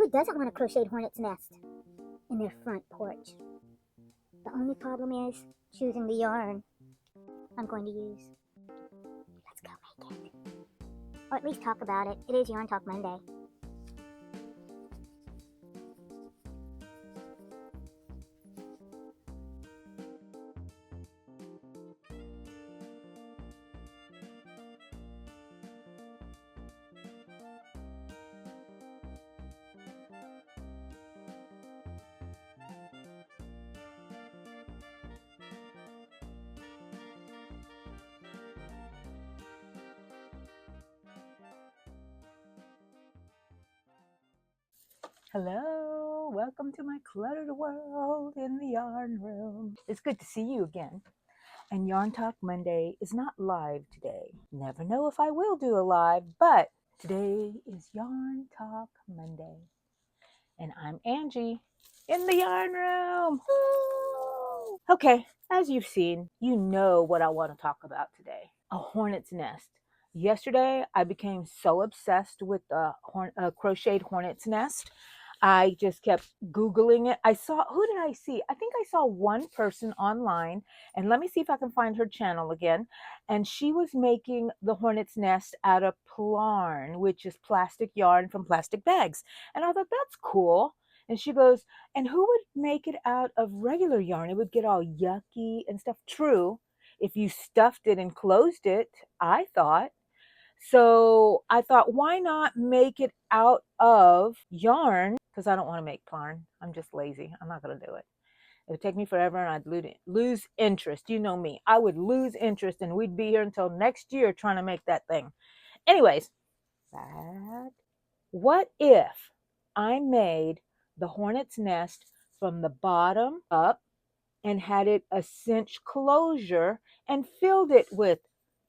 Who doesn't want a crocheted hornet's nest in their front porch? The only problem is choosing the yarn I'm going to use. Let's go make it. Or at least talk about it. It is Yarn Talk Monday. Hello, welcome to my cluttered world in the yarn room. It's good to see you again. And Yarn Talk Monday is not live today. Never know if I will do a live, but today is Yarn Talk Monday. And I'm Angie in the yarn room. Woo! Okay, as you've seen, you know what I want to talk about today. A hornet's nest. Yesterday, I became so obsessed with the crocheted hornet's nest. I just kept Googling it. Who did I see? I think I saw one person online, and let me see if I can find her channel again. And she was making the hornet's nest out of plarn, which is plastic yarn from plastic bags. And I thought, that's cool. And she goes, and who would make it out of regular yarn? It would get all yucky and stuff. True, if you stuffed it and closed it, I thought. So I thought, why not make it out of yarn? Because I don't want to make plarn. I'm just lazy. I'm not going to do it. It would take me forever and I'd lose interest. You know me. I would lose interest and we'd be here until next year trying to make that thing. Anyways, what if I made the hornet's nest from the bottom up and had it a cinch closure and filled it with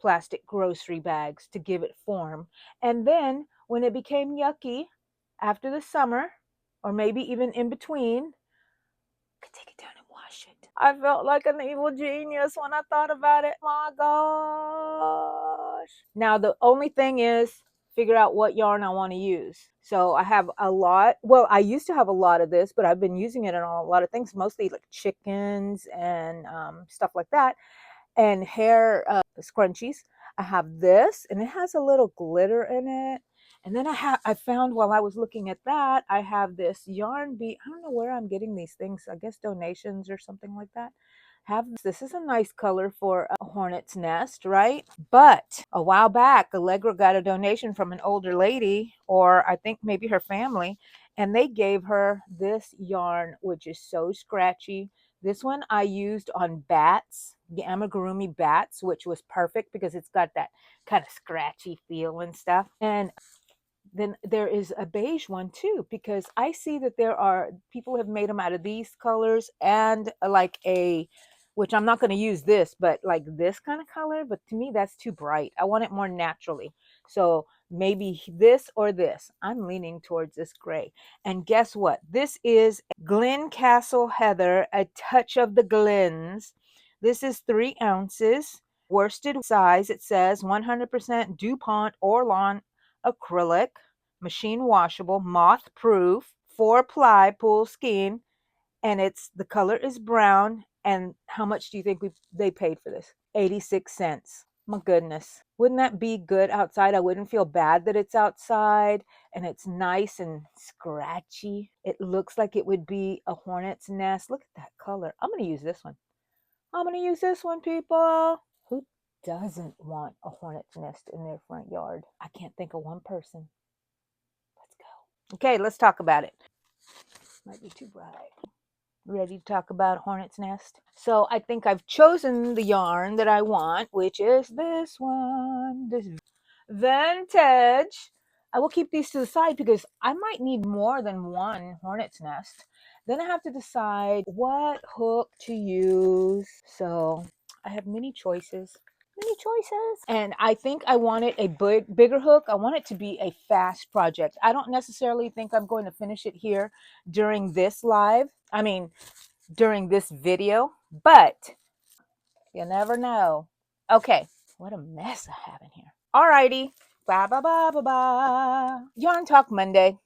plastic grocery bags to give it form. And then when it became yucky after the summer, or maybe even in between, I could take it down and wash it. I felt like an evil genius when I thought about it. My gosh. Now, the only thing is, figure out what yarn I want to use. So I have a lot. Well, I used to have a lot of this, but I've been using it on a lot of things, mostly like chickens and stuff like that, and hair scrunchies. I have this, and it has a little glitter in it. And then I found while I was looking at that, I have this yarn bead. I don't know where I'm getting these things. I guess donations or something like that. This is a nice color for a hornet's nest, right? But a while back, Allegra got a donation from an older lady, or I think maybe her family, and they gave her this yarn, which is so scratchy. This one I used on bats, the amigurumi bats, which was perfect because it's got that kind of scratchy feel and stuff. And then there is a beige one too, because I see that there are people have made them out of these colors and like which I'm not going to use this, but like this kind of color. But to me, that's too bright. I want it more naturally. So maybe this or this. I'm leaning towards this gray. And guess what? This is Glen Castle Heather, a touch of the Glens. This is 3 ounces. Worsted size, it says 100% DuPont Orlon acrylic, machine washable, moth proof, 4-ply pull skein, and the color is brown. And how much do you think they paid for this? 86 cents. My goodness. Wouldn't that be good outside? I wouldn't feel bad that it's outside and it's nice and scratchy. It looks like it would be a hornet's nest. Look at that color. I'm going to use this one. People. Who doesn't want a hornet's nest in their front yard? I can't think of one person. Let's go. Okay, let's talk about it. Might be too bright. Ready to talk about hornet's nest? So I think I've chosen the yarn that I want, which is this one, this vintage. I will keep these to the side because I might need more than one hornet's nest. Then I have to decide what hook to use. So I have many choices. And I think I wanted a bigger hook. I want it to be a fast project. I don't necessarily think I'm going to finish it here during this during this video, but you never know. Okay, what a mess I have in here. Alrighty, bye. Yarn Talk Monday.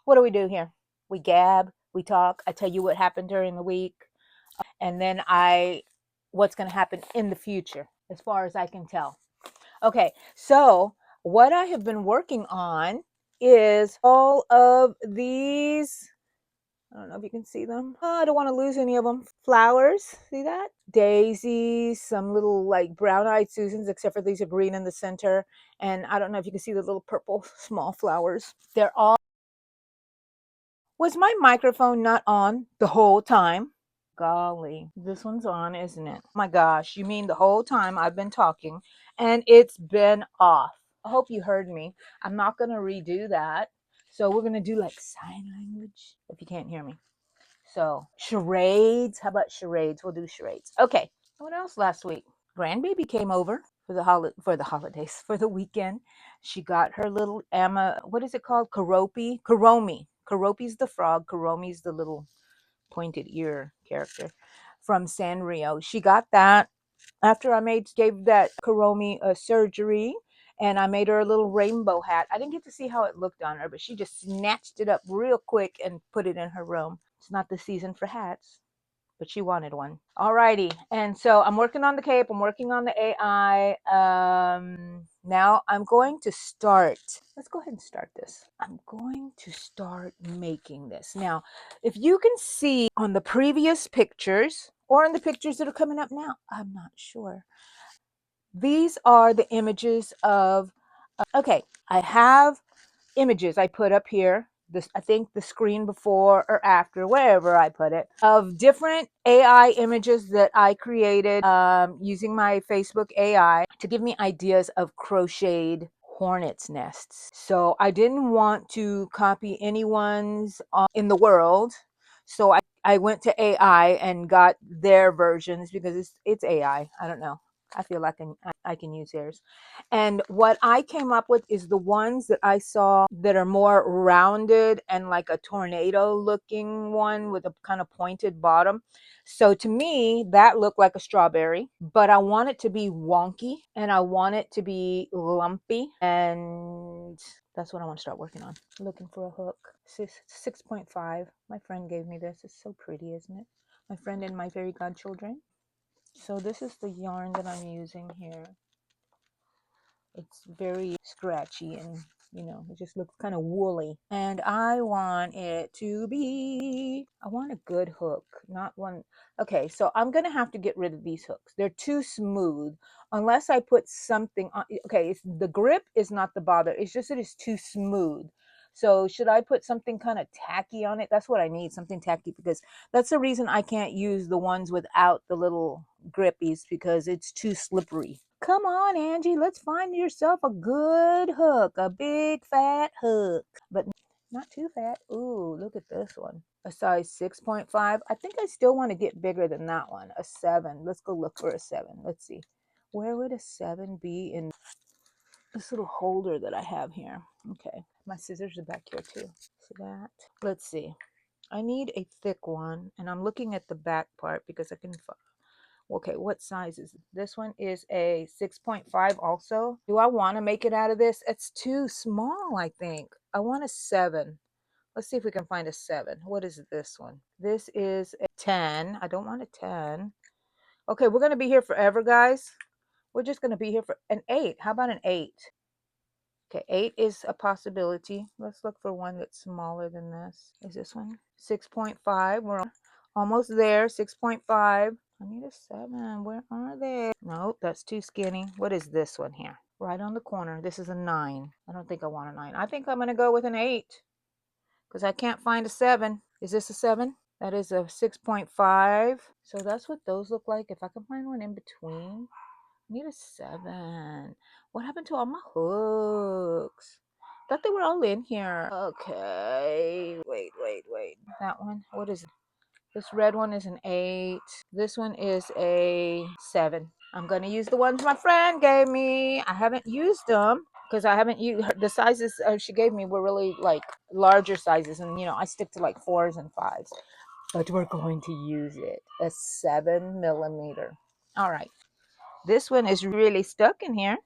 what do here? We gab, we talk. I tell you what happened during the week, and then what's going to happen in the future, as far as I can tell. Okay, so what I have been working on is all of these. I don't know if you can see them. Oh, I don't want to lose any of them. Flowers, see that? Daisies, some little like brown-eyed Susans, except for these are green in the center. And I don't know if you can see the little purple small flowers. They're all. Was my microphone not on the whole time? Golly, this one's on, isn't it? Oh my gosh, you mean the whole time I've been talking and it's been off. I hope you heard me. I'm not going to redo that. So we're going to do like sign language if you can't hear me. So charades. How about charades? We'll do charades. Okay. What else last week? Grandbaby came over for the holidays, for the weekend. She got her little what is it called? Karomi. Karopi's the frog. Karomi's the little pointed ear character from Sanrio. She got that after gave that Karomi a surgery, and I made her a little rainbow hat. I didn't get to see how it looked on her, but she just snatched it up real quick and put it in her room. It's not the season for hats, but she wanted one. Alrighty, and so I'm working on the cape. I'm working on the AI. Now I'm going to start. Let's go ahead and start this. I'm going to start making this. Now, if you can see on the previous pictures or in the pictures that are coming up now, I'm not sure. These are the images of, okay, I have images I put up here. This, I think the screen before or after, wherever I put it, of different AI images that I created using my Facebook AI to give me ideas of crocheted hornets nests. So I didn't want to copy anyone's in the world. So I went to AI and got their versions because it's AI. I don't know. I feel like I can use theirs. And what I came up with is the ones that I saw that are more rounded and like a tornado looking one with a kind of pointed bottom. So to me, that looked like a strawberry, but I want it to be wonky and I want it to be lumpy. And that's what I want to start working on. Looking for a hook. 6.5. My friend gave me this. It's so pretty, isn't it? My friend and my fairy godchildren. So this is the yarn that I'm using here. It's very scratchy and, you know, it just looks kind of woolly. And I want it to be, I want a good hook, not one. Okay, so I'm going to have to get rid of these hooks. They're too smooth unless I put something on. Okay, the grip is not the bother. It's just that it's too smooth. So should I put something kind of tacky on it? That's what I need, something tacky, because that's the reason I can't use the ones without the little grippies, because it's too slippery. Come on, Angie, let's find yourself a good hook, a big fat hook, but not too fat. Ooh, look at this one. A size 6.5. I think I still want to get bigger than that one. A 7. Let's go look for a 7. Let's see. Where would a 7 be in this little holder that I have here? Okay, my scissors are back here too. See that? Let's see. I need a thick one, and I'm looking at the back part because I can find. Okay, what size is it? This one is a 6.5 also. Do I want to make it out of this? It's too small, I think. I want a 7. Let's see if we can find a 7. What is this one? This is a 10. I don't want a 10. Okay, we're going to be here forever, guys. We're just going to be here for an 8. How about an 8? Okay, 8 is a possibility. Let's look for one that's smaller than this. Is this one? 6.5. We're almost there. 6.5. I need a 7. Where are they? Nope, that's too skinny. What is this one here? Right on the corner. This is a 9. I don't think I want a 9. I think I'm going to go with an 8 because I can't find a 7. Is this a 7? That is a 6.5. So that's what those look like. If I can find one in between. I need a 7. What happened to all my hooks? Thought they were all in here. Okay. Wait. That one. What is it? This red one is an 8. This one is a 7. I'm going to use the ones my friend gave me. I haven't used them because I haven't used the sizes she gave me were really like larger sizes. And, you know, I stick to like 4s and 5s. But we're going to use it. A 7mm. All right. This one is really stuck in here.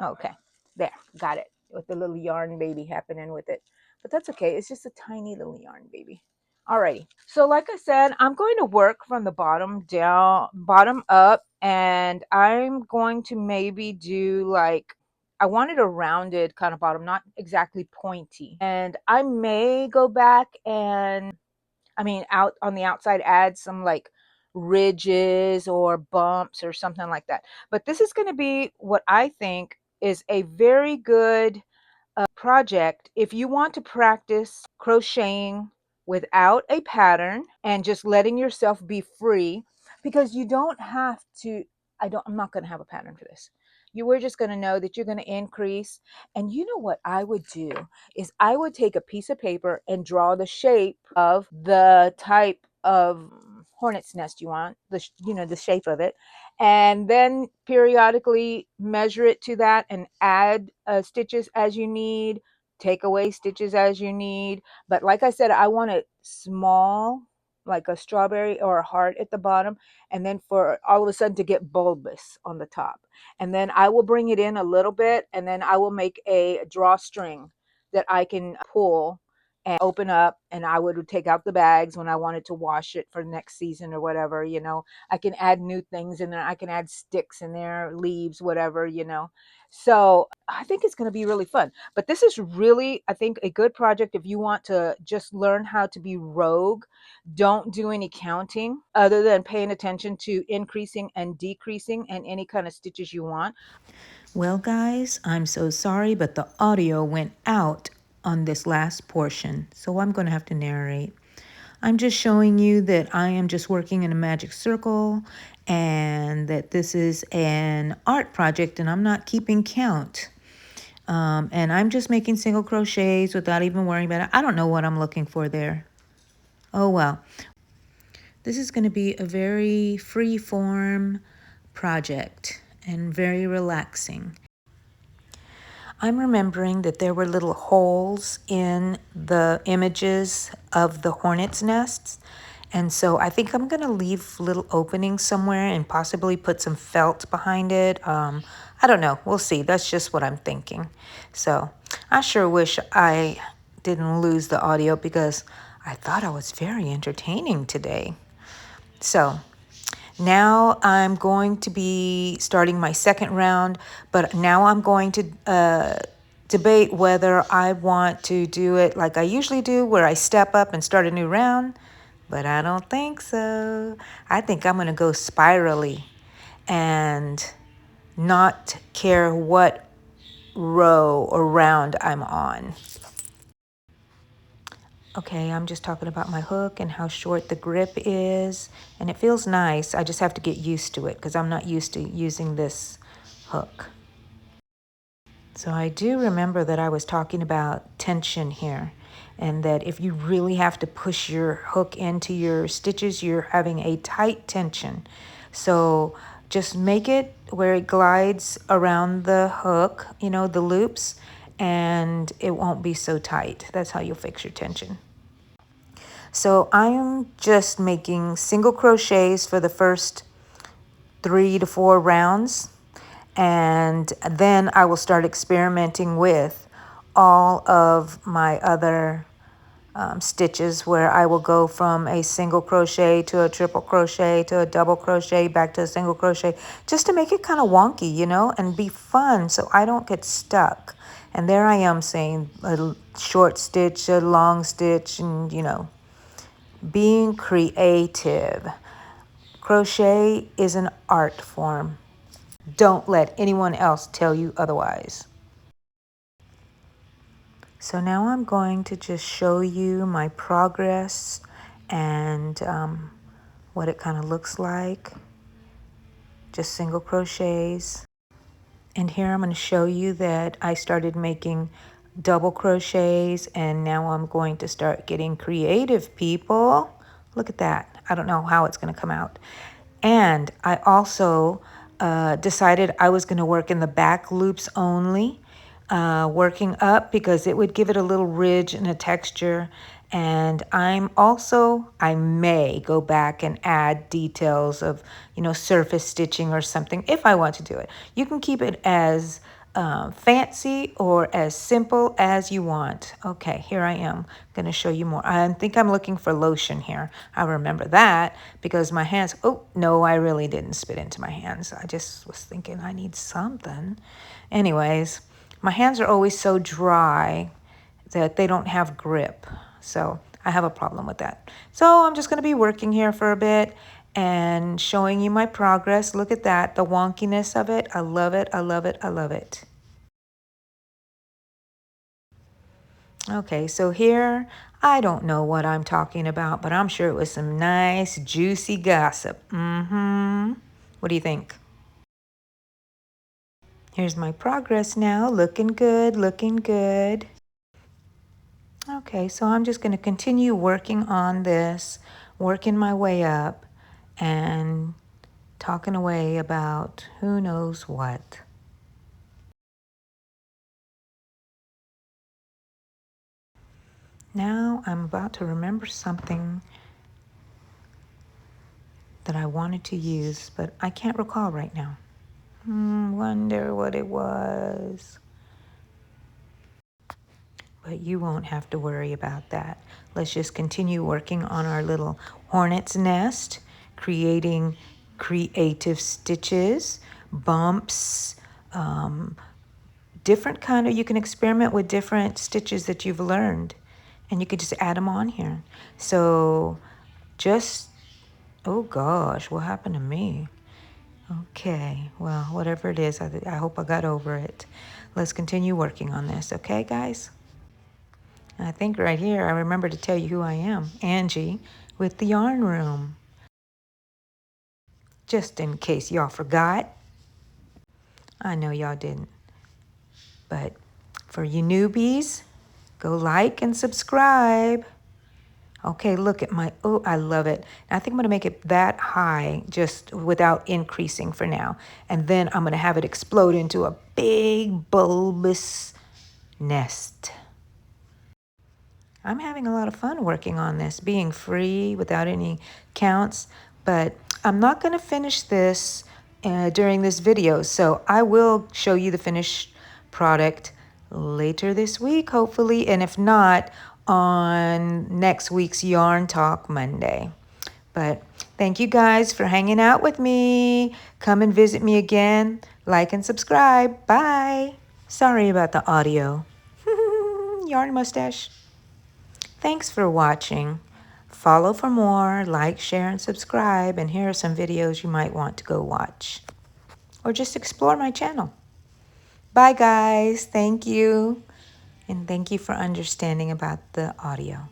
Okay. There. Got it. With the little yarn baby happening with it. but that's okay. It's just a tiny little yarn, baby. Alrighty. So like I said, I'm going to work from the bottom down, bottom up, and I'm going to maybe do like, I wanted a rounded kind of bottom, not exactly pointy. And I may go back and, out on the outside, add some like ridges or bumps or something like that. But this is going to be what I think is a very good project if you want to practice crocheting without a pattern and just letting yourself be free, because you don't have to. I'm not going to have a pattern for this. You were just going to know that you're going to increase. And you know what I would do is I would take a piece of paper and draw the shape of the type of hornet's nest you want, the shape of it, and then periodically measure it to that and add stitches as you need, take away stitches as you need. But like I said, I want it small, like a strawberry or a heart at the bottom, and then for all of a sudden to get bulbous on the top. And then I will bring it in a little bit, and then I will make a drawstring that I can pull and open up, and I would take out the bags when I wanted to wash it for next season or whatever. I can add new things in there. I can add sticks in there, leaves, whatever. So I think it's going to be really fun. But this is really, I think, a good project if you want to just learn how to be rogue. Don't do any counting other than paying attention to increasing and decreasing and any kind of stitches you want. Well, guys, I'm so sorry, but the audio went out on this last portion, so I'm going to have to narrate. I'm just showing you that I am just working in a magic circle and that this is an art project and I'm not keeping count. And I'm just making single crochets without even worrying about it. I don't know what I'm looking for there. Oh, well. This is going to be a very free form project and very relaxing. I'm remembering that there were little holes in the images of the hornet's nests. And so I think I'm going to leave little openings somewhere and possibly put some felt behind it. I don't know. We'll see. That's just what I'm thinking. So I sure wish I didn't lose the audio because I thought I was very entertaining today. So now I'm going to be starting my second round, but now I'm going to debate whether I want to do it like I usually do, where I step up and start a new round, but I don't think so. I think I'm going to go spirally and not care what row or round I'm on. Okay, I'm just talking about my hook and how short the grip is, and it feels nice. I just have to get used to it because I'm not used to using this hook. So I do remember that I was talking about tension here, and that if you really have to push your hook into your stitches, you're having a tight tension. So just make it where it glides around the hook, the loops, and it won't be so tight. That's how you'll fix your tension. So I am just making single crochets for the first 3 to 4 rounds, and then I will start experimenting with all of my other stitches, where I will go from a single crochet to a triple crochet to a double crochet back to a single crochet, just to make it kind of wonky, and be fun so I don't get stuck. And there I am saying a short stitch, a long stitch, and being creative. Crochet is an art form. Don't let anyone else tell you otherwise. So now I'm going to just show you my progress and what it kind of looks like. Just single crochets. And here I'm going to show you that I started making double crochets, and now I'm going to start getting creative, people. Look at that. I don't know how it's going to come out. And I also decided I was going to work in the back loops only, working up, because it would give it a little ridge and a texture. And I may go back and add details of, surface stitching or something if I want to do it. You can keep it as fancy or as simple as you want. Okay, here I am going to show you more. I think I'm looking for lotion here. I remember that because my hands, oh, no, I really didn't spit into my hands. I just was thinking I need something. Anyways, my hands are always so dry that they don't have grip. So I have a problem with that. So I'm just going to be working here for a bit and showing you my progress. Look at that, the wonkiness of it. I love it, I love it, I love it. Okay, so here, I don't know what I'm talking about, but I'm sure it was some nice, juicy gossip. What do you think? Here's my progress now, looking good, looking good. Okay, so I'm just going to continue working on this, working my way up, and talking away about who knows what. Now I'm about to remember something that I wanted to use, but I can't recall right now. Wonder what it was. But you won't have to worry about that. Let's just continue working on our little hornet's nest, creating creative stitches, bumps, different kind of, you can experiment with different stitches that you've learned, and you can just add them on here. So just, oh gosh, what happened to me? Okay, well, whatever it is, I hope I got over it. Let's continue working on this, okay, guys? I think right here, I remember to tell you who I am, Angie, with the Yarn Room. Just in case y'all forgot. I know y'all didn't. But for you newbies, go like and subscribe. Okay, look at my, oh, I love it. I think I'm gonna make it that high just without increasing for now. And then I'm gonna have it explode into a big bulbous nest. I'm having a lot of fun working on this, being free without any counts, but I'm not gonna finish this during this video, so I will show you the finished product later this week, hopefully, and if not, on next week's Yarn Talk Monday. But thank you guys for hanging out with me. Come and visit me again. Like and subscribe. Bye. Sorry about the audio. Yarn mustache. Thanks for watching. Follow for more, like, share, and subscribe, and here are some videos you might want to go watch. Or just explore my channel. Bye, guys. Thank you. And thank you for understanding about the audio.